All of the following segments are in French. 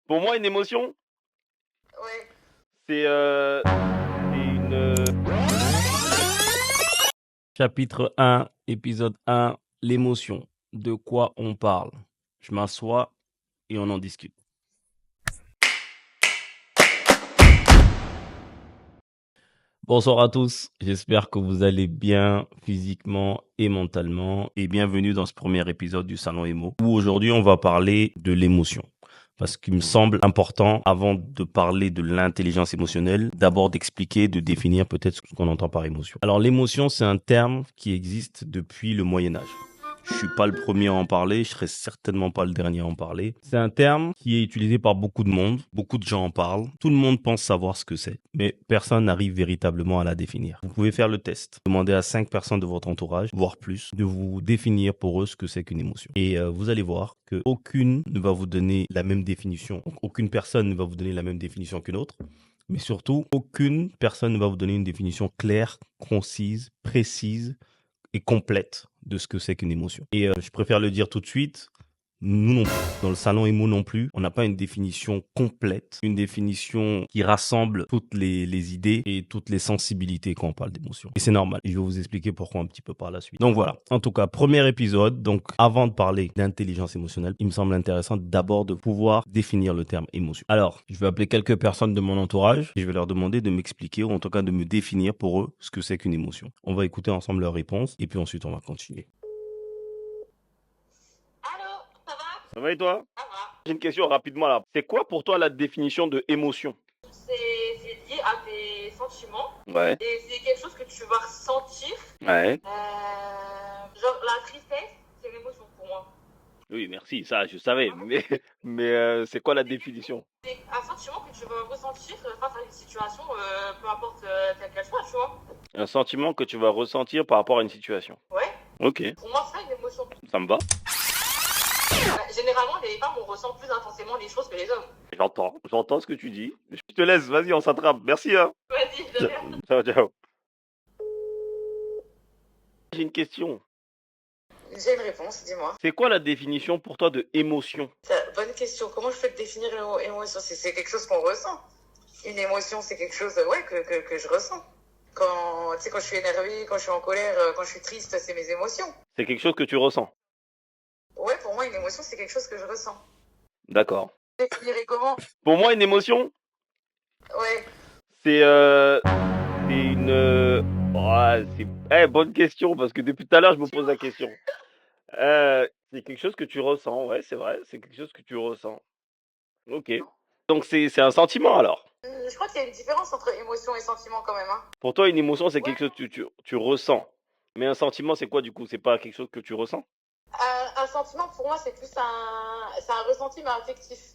Pour moi, une émotion, Ouais. c'est une. Chapitre 1, épisode 1, l'émotion. De quoi on parle? Je m'assois et on en discute. Bonsoir à tous, j'espère que vous allez bien physiquement et mentalement et bienvenue dans ce premier épisode du Salon Emo où aujourd'hui on va parler de l'émotion. Parce qu'il me semble important, avant de parler de l'intelligence émotionnelle, d'abord d'expliquer, de définir peut-être ce qu'on entend par émotion. Alors l'émotion, c'est un terme qui existe depuis le Moyen-Âge. Je suis pas le premier à en parler, je serai certainement pas le dernier à en parler. C'est un terme qui est utilisé par beaucoup de monde, beaucoup de gens en parlent, tout le monde pense savoir ce que c'est, mais personne n'arrive véritablement à la définir. Vous pouvez faire le test, demander à 5 personnes de votre entourage, voire plus, de vous définir pour eux ce que c'est qu'une émotion. Et vous allez voir que aucune ne va vous donner la même définition. Donc, aucune personne ne va vous donner la même définition qu'une autre. Mais surtout, aucune personne ne va vous donner une définition claire, concise, précise et complète de ce que c'est qu'une émotion. Et je préfère le dire tout de suite, nous non plus, dans le salon Emo non plus, on n'a pas une définition complète, une définition qui rassemble toutes les idées et toutes les sensibilités quand on parle d'émotion. Et c'est normal, et je vais vous expliquer pourquoi un petit peu par la suite. Donc voilà, en tout cas, premier épisode, donc avant de parler d'intelligence émotionnelle, il me semble intéressant d'abord de pouvoir définir le terme émotion. Alors, je vais appeler quelques personnes de mon entourage et je vais leur demander de m'expliquer ou en tout cas de me définir pour eux ce que c'est qu'une émotion. On va écouter ensemble leurs réponses et puis ensuite on va continuer. Allô, ça va? Ça va et toi? Ça va. J'ai une question rapidement là. C'est quoi pour toi la définition de émotion? C'est lié à tes sentiments Ouais. et c'est quelque chose que tu vas ressentir. Ouais. Genre la tristesse, c'est une émotion pour moi. Oui, merci, ça je savais. Mais c'est quoi la définition? C'est un sentiment que tu vas ressentir face à une situation, peu importe quelle qu'elle soit, tu vois. Un sentiment que tu vas ressentir par rapport à une situation. Ouais. Ok, Pour moi, c'est ça une émotion. ça me va. Généralement, les femmes, on ressent plus intensément les choses que les hommes. J'entends ce que tu dis. Je te laisse, vas-y, on s'attrape. Merci, hein. Vas-y, de rien. Ciao, ciao. J'ai une question. J'ai une réponse, dis-moi. C'est quoi la définition pour toi de émotion? Bonne question. Comment je peux te définir une émotion? C'est quelque chose qu'on ressent. Une émotion, c'est quelque chose que je ressens. Quand je suis énervée, quand je suis en colère, quand je suis triste, c'est mes émotions. C'est quelque chose que tu ressens. Ouais, pour moi, une émotion, c'est quelque chose que je ressens. D'accord. Je définirais comment? Pour moi, une émotion, Ouais. c'est une. Bonne question, parce que depuis tout à l'heure, je me pose la question. C'est quelque chose que tu ressens, ouais, c'est vrai, c'est quelque chose que tu ressens. Ok. Donc c'est un sentiment alors. Je crois qu'il y a une différence entre émotion et sentiment quand même. Hein. Pour toi, une émotion, c'est quelque chose que tu ressens. Mais un sentiment, c'est quoi du coup? C'est pas quelque chose que tu ressens? Un sentiment, pour moi, c'est plus un ressenti, mais affectif.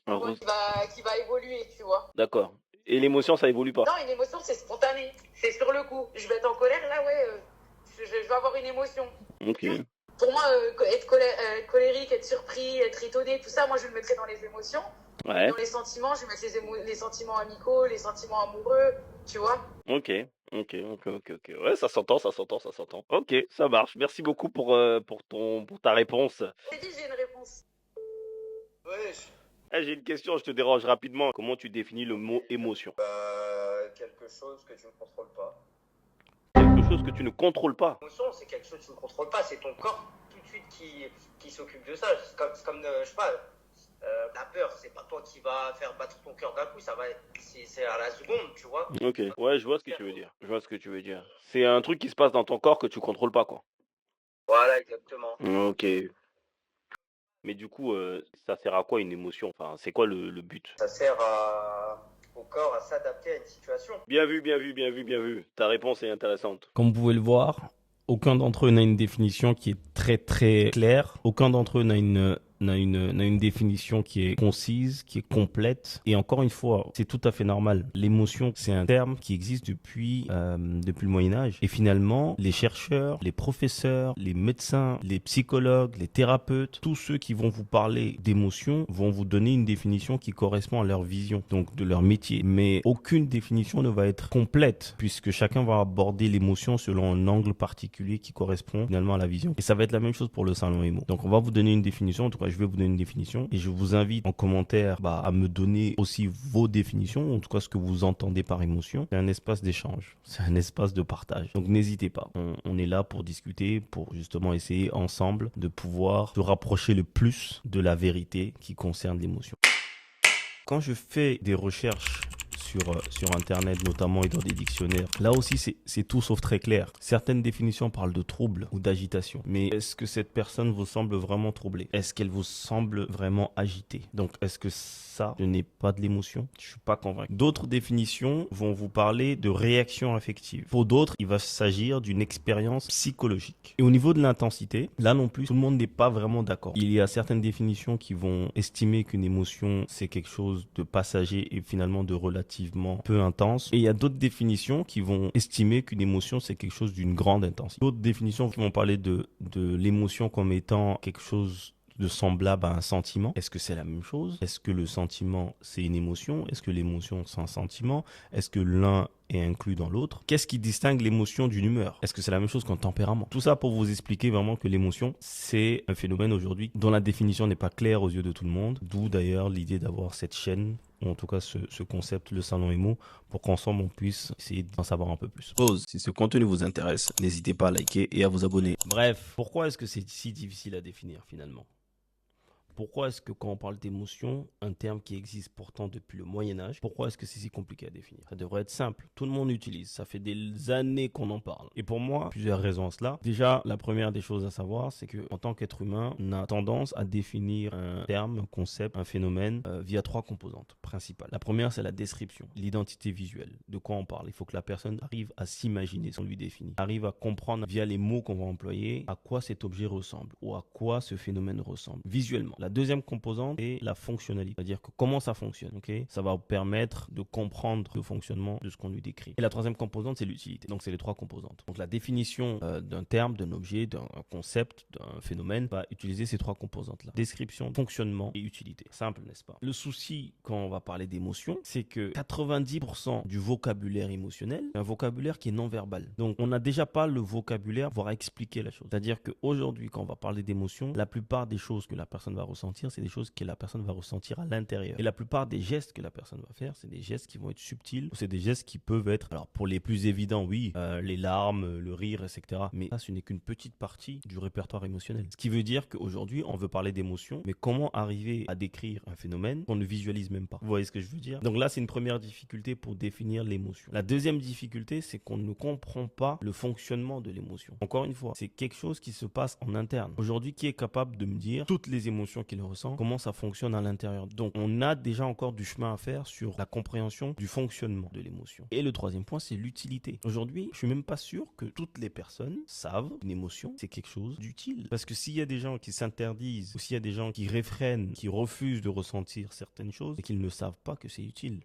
Un Ouais, re- qui va évoluer, tu vois. D'accord. Et l'émotion, ça évolue pas. Non, une émotion, c'est spontané. C'est sur le coup. Je vais être en colère, là, ouais. Je vais avoir une émotion. Ok. Pour moi, être colérique, être surpris, être étonné, tout ça, moi, je le mettrais dans les émotions. Ouais. Dans les sentiments, je vais mettre les sentiments amicaux, les sentiments amoureux, tu vois. Ok. Ouais, ça s'entend. Ok, ça marche. Merci beaucoup pour ta réponse. J'ai dit, j'ai une réponse. Wesh. J'ai une question, je te dérange rapidement. Comment tu définis le mot émotion? Quelque chose que tu ne contrôles pas. Quelque chose que tu ne contrôles pas. L'émotion, c'est quelque chose que tu ne contrôles pas. C'est ton corps tout de suite qui s'occupe de ça. C'est comme je sais pas, la peur, c'est pas toi qui va faire battre ton cœur d'un coup. C'est à la seconde, tu vois. Ok, ouais, je vois ce que tu veux dire. C'est un truc qui se passe dans ton corps que tu contrôles pas, quoi. Voilà, exactement. Ok. Mais du coup, ça sert à quoi une émotion? Enfin, c'est quoi le but? Ça sert au corps à s'adapter à une situation. Bien vu. Ta réponse est intéressante. Comme vous pouvez le voir, aucun d'entre eux n'a une définition qui est très très claire. Aucun d'entre eux n'a une définition qui est concise, qui est complète. Et encore une fois, c'est tout à fait normal. L'émotion, c'est un terme qui existe depuis le Moyen-Âge. Et finalement, les chercheurs, les professeurs, les médecins, les psychologues, les thérapeutes, tous ceux qui vont vous parler d'émotion vont vous donner une définition qui correspond à leur vision, donc de leur métier. Mais aucune définition ne va être complète puisque chacun va aborder l'émotion selon un angle particulier qui correspond finalement à la vision. Et ça va être la même chose pour le salon Emo. Donc on va vous donner une définition, en tout cas je vais vous donner une définition et je vous invite en commentaire à me donner aussi vos définitions, en tout cas ce que vous entendez par émotion. C'est un espace d'échange, c'est un espace de partage. Donc n'hésitez pas, on est là pour discuter, pour justement essayer ensemble de pouvoir se rapprocher le plus de la vérité qui concerne l'émotion. Quand je fais des recherches sur Internet notamment et dans des dictionnaires, là aussi c'est tout sauf très clair. Certaines définitions parlent de trouble ou d'agitation. Mais est-ce que cette personne vous semble vraiment troublée? Est-ce qu'elle vous semble vraiment agitée? Donc est-ce que ça, ce n'est pas de l'émotion? Je suis pas convaincu. D'autres définitions vont vous parler de réaction affective. Pour d'autres, il va s'agir d'une expérience psychologique. Et au niveau de l'intensité, là non plus, tout le monde n'est pas vraiment d'accord. Il y a certaines définitions qui vont estimer qu'une émotion, c'est quelque chose de passager et finalement de relativement peu intense. Et il y a d'autres définitions qui vont estimer qu'une émotion, c'est quelque chose d'une grande intensité. D'autres définitions qui vont parler de l'émotion comme étant quelque chose de semblable à un sentiment. Est-ce que c'est la même chose? Est-ce que le sentiment, c'est une émotion? Est-ce que l'émotion, c'est un sentiment? Est-ce que l'un est inclus dans l'autre? Qu'est-ce qui distingue l'émotion d'une humeur? Est-ce que c'est la même chose qu'un tempérament? Tout ça pour vous expliquer vraiment que l'émotion, c'est un phénomène aujourd'hui dont la définition n'est pas claire aux yeux de tout le monde. D'où d'ailleurs l'idée d'avoir cette chaîne, ou en tout cas ce concept, le Salon Emo, pour qu'ensemble on puisse essayer d'en savoir un peu plus. Si ce contenu vous intéresse, n'hésitez pas à liker et à vous abonner. Bref, pourquoi est-ce que c'est si difficile à définir finalement? Pourquoi est-ce que quand on parle d'émotion, un terme qui existe pourtant depuis le Moyen-Âge, pourquoi est-ce que c'est si compliqué à définir? Ça devrait être simple. Tout le monde l'utilise. Ça fait des années qu'on en parle. Et pour moi, plusieurs raisons à cela. Déjà, la première des choses à savoir, c'est qu'en tant qu'être humain, on a tendance à définir un terme, un concept, un phénomène via trois composantes principales. La première, c'est la description, l'identité visuelle. De quoi on parle? Il faut que la personne arrive à s'imaginer ce qu'on lui définit, arrive à comprendre via les mots qu'on va employer à quoi cet objet ressemble ou à quoi ce phénomène ressemble visuellement. La deuxième composante est la fonctionnalité, c'est-à-dire que comment ça fonctionne. Ça va vous permettre de comprendre le fonctionnement de ce qu'on lui décrit. Et la troisième composante, c'est l'utilité. Donc, c'est les trois composantes. Donc, la définition d'un terme, d'un objet, d'un concept, d'un phénomène va utiliser ces trois composantes-là. Description, fonctionnement et utilité. Simple, n'est-ce pas? Le souci, quand on va parler d'émotion, c'est que 90% du vocabulaire émotionnel, c'est un vocabulaire qui est non-verbal. Donc, on n'a déjà pas le vocabulaire pour expliquer la chose. C'est-à-dire qu'aujourd'hui, quand on va parler d'émotion, la plupart des choses que la personne va ressentir, c'est des choses que la personne va ressentir à l'intérieur. Et la plupart des gestes que la personne va faire, c'est des gestes qui vont être subtils, ou c'est des gestes qui peuvent être, alors pour les plus évidents, oui, les larmes, le rire, etc. Mais ça, ce n'est qu'une petite partie du répertoire émotionnel. Ce qui veut dire qu'aujourd'hui, on veut parler d'émotion, mais comment arriver à décrire un phénomène qu'on ne visualise même pas? Vous voyez ce que je veux dire? Donc là, c'est une première difficulté pour définir l'émotion. La deuxième difficulté, c'est qu'on ne comprend pas le fonctionnement de l'émotion. Encore une fois, c'est quelque chose qui se passe en interne. Aujourd'hui, qui est capable de me dire toutes les émotions qu'il ressent, comment ça fonctionne à l'intérieur? Donc, on a déjà encore du chemin à faire sur la compréhension du fonctionnement de l'émotion. Et le troisième point, c'est l'utilité. Aujourd'hui, je suis même pas sûr que toutes les personnes savent qu'une émotion, c'est quelque chose d'utile. Parce que s'il y a des gens qui s'interdisent, ou s'il y a des gens qui réfrènent, qui refusent de ressentir certaines choses, c'est qu'ils ne savent pas que c'est utile.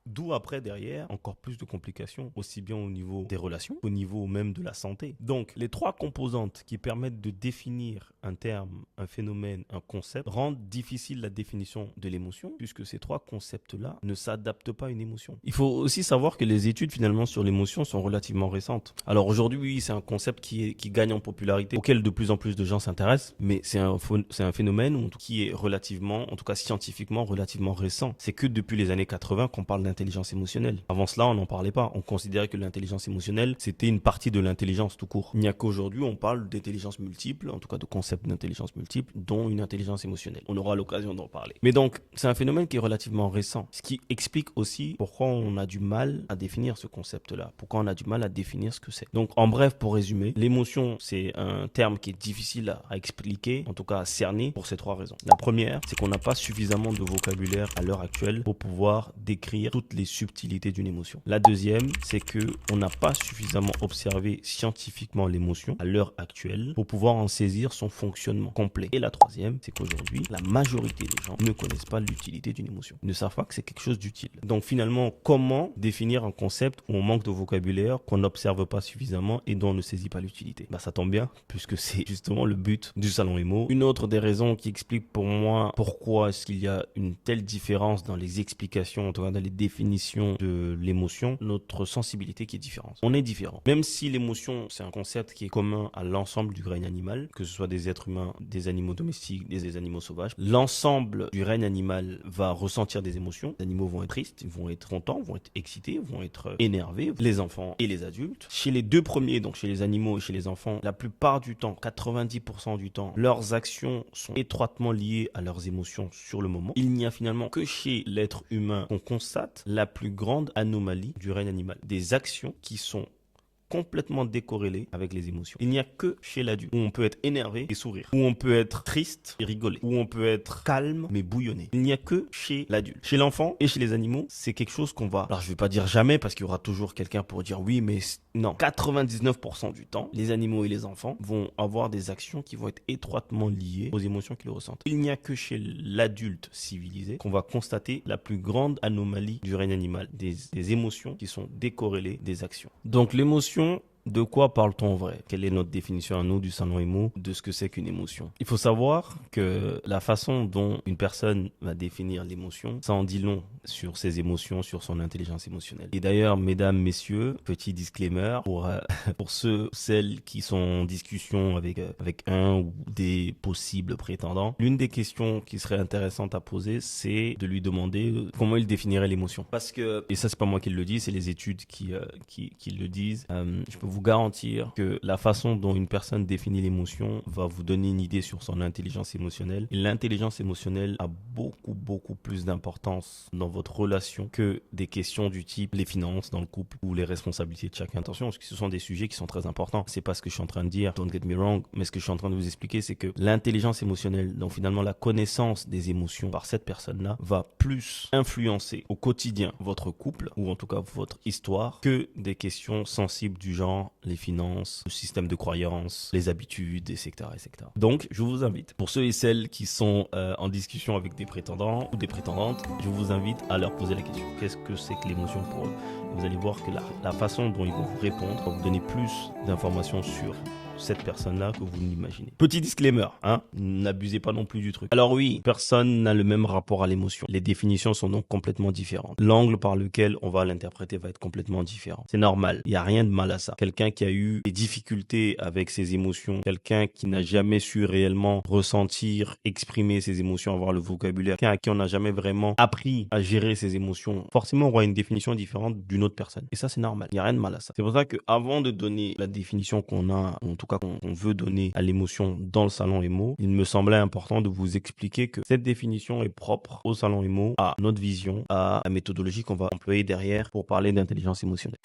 D'où après derrière encore plus de complications, aussi bien au niveau des relations qu'au niveau même de la santé. Donc les trois composantes qui permettent de définir un terme, un phénomène, un concept rendent difficile la définition de l'émotion, puisque ces trois concepts-là ne s'adaptent pas à une émotion. Il faut aussi savoir que les études finalement sur l'émotion sont relativement récentes. Alors aujourd'hui, oui, c'est un concept qui gagne en popularité, auquel de plus en plus de gens s'intéressent, mais c'est un phénomène qui est relativement, en tout cas scientifiquement, relativement récent. C'est que depuis les années 80 qu'on parle d'intelligence émotionnelle. Avant cela, on n'en parlait pas. On considérait que l'intelligence émotionnelle, c'était une partie de l'intelligence tout court. Il n'y a qu'aujourd'hui, on parle d'intelligence multiple, en tout cas de concept d'intelligence multiple, dont une intelligence émotionnelle. On aura l'occasion d'en parler. Mais donc, c'est un phénomène qui est relativement récent, ce qui explique aussi pourquoi on a du mal à définir ce concept-là, pourquoi on a du mal à définir ce que c'est. Donc, en bref, pour résumer, l'émotion, c'est un terme qui est difficile à expliquer, en tout cas à cerner, pour ces trois raisons. La première, c'est qu'on n'a pas suffisamment de vocabulaire à l'heure actuelle pour pouvoir décrire toutes les subtilités d'une émotion. La deuxième, c'est que on n'a pas suffisamment observé scientifiquement l'émotion à l'heure actuelle pour pouvoir en saisir son fonctionnement complet. Et la troisième, c'est qu'aujourd'hui, la majorité des gens ne connaissent pas l'utilité d'une émotion. Ils ne savent pas que c'est quelque chose d'utile. Donc finalement, comment définir un concept où on manque de vocabulaire, qu'on n'observe pas suffisamment et dont on ne saisit pas l'utilité? Ça tombe bien, puisque c'est justement le but du Salon Emo. Une autre des raisons qui explique pour moi pourquoi est-ce qu'il y a une telle différence dans les explications, en tout cas dans les définitions définition de l'émotion, notre sensibilité qui est différente. On est différent. Même si l'émotion, c'est un concept qui est commun à l'ensemble du règne animal, que ce soit des êtres humains, des animaux domestiques, des animaux sauvages, l'ensemble du règne animal va ressentir des émotions. Les animaux vont être tristes, ils vont être contents, vont être excités, vont être énervés, les enfants et les adultes. Chez les deux premiers, donc chez les animaux et chez les enfants, la plupart du temps, 90% du temps, leurs actions sont étroitement liées à leurs émotions sur le moment. Il n'y a finalement que chez l'être humain qu'on constate la plus grande anomalie du règne animal. Des actions qui sont complètement décorrélé avec les émotions. Il n'y a que chez l'adulte où on peut être énervé et sourire, où on peut être triste et rigoler, où on peut être calme mais bouillonner. Il n'y a que chez l'adulte. Chez l'enfant et chez les animaux, c'est quelque chose qu'on va... Alors je vais pas dire jamais parce qu'il y aura toujours quelqu'un pour dire oui, mais non. 99% du temps, les animaux et les enfants vont avoir des actions qui vont être étroitement liées aux émotions qu'ils ressentent. Il n'y a que chez l'adulte civilisé qu'on va constater la plus grande anomalie du règne animal, des émotions qui sont décorrélées des actions. Donc l'émotion, de quoi parle-t-on en vrai? Quelle est notre définition à nous du salon émo de ce que c'est qu'une émotion? Il faut savoir que la façon dont une personne va définir l'émotion, ça en dit long sur ses émotions, sur son intelligence émotionnelle. Et d'ailleurs, mesdames, messieurs, petit disclaimer pour celles qui sont en discussion avec un ou des possibles prétendants, l'une des questions qui serait intéressante à poser, c'est de lui demander comment il définirait l'émotion. Parce que, et ça c'est pas moi qui le dis, c'est les études qui le disent, je peux vous garantir que la façon dont une personne définit l'émotion va vous donner une idée sur son intelligence émotionnelle. Et l'intelligence émotionnelle a beaucoup plus d'importance dans votre relation que des questions du type les finances dans le couple ou les responsabilités de chacun. Attention, parce que ce sont des sujets qui sont très importants. C'est pas ce que je suis en train de dire, don't get me wrong, mais ce que je suis en train de vous expliquer, c'est que l'intelligence émotionnelle, donc finalement la connaissance des émotions par cette personne-là, va plus influencer au quotidien votre couple, ou en tout cas votre histoire, que des questions sensibles du genre les finances, le système de croyances, les habitudes, etc., etc. Donc, je vous invite, pour ceux et celles qui sont en discussion avec des prétendants ou des prétendantes, je vous invite à leur poser la question. Qu'est-ce que c'est que l'émotion pour eux? Vous allez voir que la façon dont ils vont vous répondre va vous donner plus d'informations sur cette personne-là que vous l'imaginez. Petit disclaimer, n'abusez pas non plus du truc. Alors oui, personne n'a le même rapport à l'émotion. Les définitions sont donc complètement différentes. L'angle par lequel on va l'interpréter va être complètement différent. C'est normal, il n'y a rien de mal à ça. Quelqu'un qui a eu des difficultés avec ses émotions, quelqu'un qui n'a jamais su réellement ressentir, exprimer ses émotions, avoir le vocabulaire, quelqu'un à qui on n'a jamais vraiment appris à gérer ses émotions, forcément aura une définition différente d'une autre personne. Et ça, c'est normal. Il n'y a rien de mal à ça. C'est pour ça qu'avant de donner la définition qu'on a, en tout cas qu'on veut donner à l'émotion dans le salon émo, il me semblait important de vous expliquer que cette définition est propre au salon émo, à notre vision, à la méthodologie qu'on va employer derrière pour parler d'intelligence émotionnelle.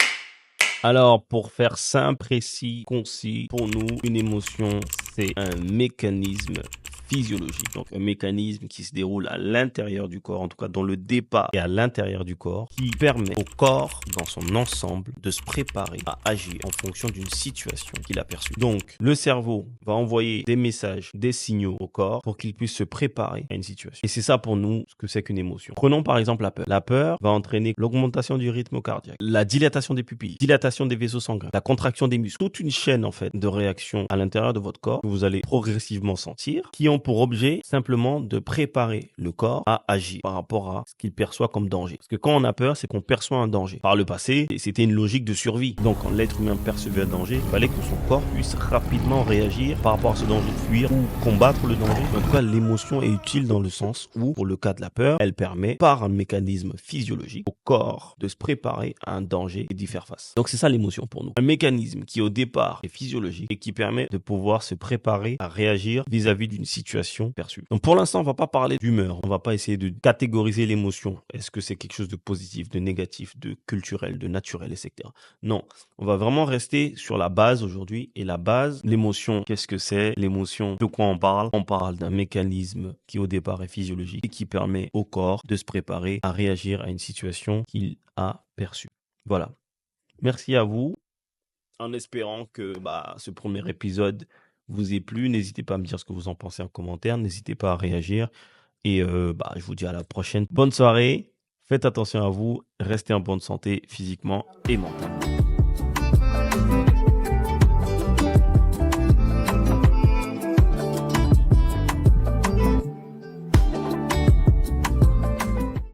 Alors, pour faire simple, précis, concis, pour nous, une émotion, c'est un mécanisme physiologique. Donc, un mécanisme qui se déroule à l'intérieur du corps, en tout cas dans le départ et à l'intérieur du corps, qui permet au corps, dans son ensemble, de se préparer à agir en fonction d'une situation qu'il a perçue. Donc, le cerveau va envoyer des messages, des signaux au corps pour qu'il puisse se préparer à une situation. Et c'est ça pour nous, ce que c'est qu'une émotion. Prenons par exemple la peur. La peur va entraîner l'augmentation du rythme cardiaque, la dilatation des pupilles, dilatation des vaisseaux sanguins, la contraction des muscles, toute une chaîne en fait de réactions à l'intérieur de votre corps que vous allez progressivement sentir, qui ont pour objet simplement de préparer le corps à agir par rapport à ce qu'il perçoit comme danger. Parce que quand on a peur, c'est qu'on perçoit un danger. Par le passé, c'était une logique de survie. Donc quand l'être humain percevait un danger, il fallait que son corps puisse rapidement réagir par rapport à ce danger, fuir ou combattre le danger. En tout cas, l'émotion est utile dans le sens où, pour le cas de la peur, elle permet, par un mécanisme physiologique, au corps de se préparer à un danger et d'y faire face. Donc c'est ça l'émotion pour nous. Un mécanisme qui au départ est physiologique et qui permet de pouvoir se préparer à réagir vis-à-vis d'une situation perçue. Donc pour l'instant, on va pas parler d'humeur. On va pas essayer de catégoriser l'émotion. Est-ce que c'est quelque chose de positif, de négatif, de culturel, de naturel, etc. Non, on va vraiment rester sur la base aujourd'hui. Et la base, l'émotion, qu'est-ce que c'est? L'émotion, de quoi on parle? On parle d'un mécanisme qui au départ est physiologique et qui permet au corps de se préparer à réagir à une situation qu'il a perçue. Voilà. Merci à vous. En espérant que ce premier épisode vous ait plu, n'hésitez pas à me dire ce que vous en pensez en commentaire, n'hésitez pas à réagir et je vous dis à la prochaine. Bonne soirée, faites attention à vous, restez en bonne santé physiquement et mentalement.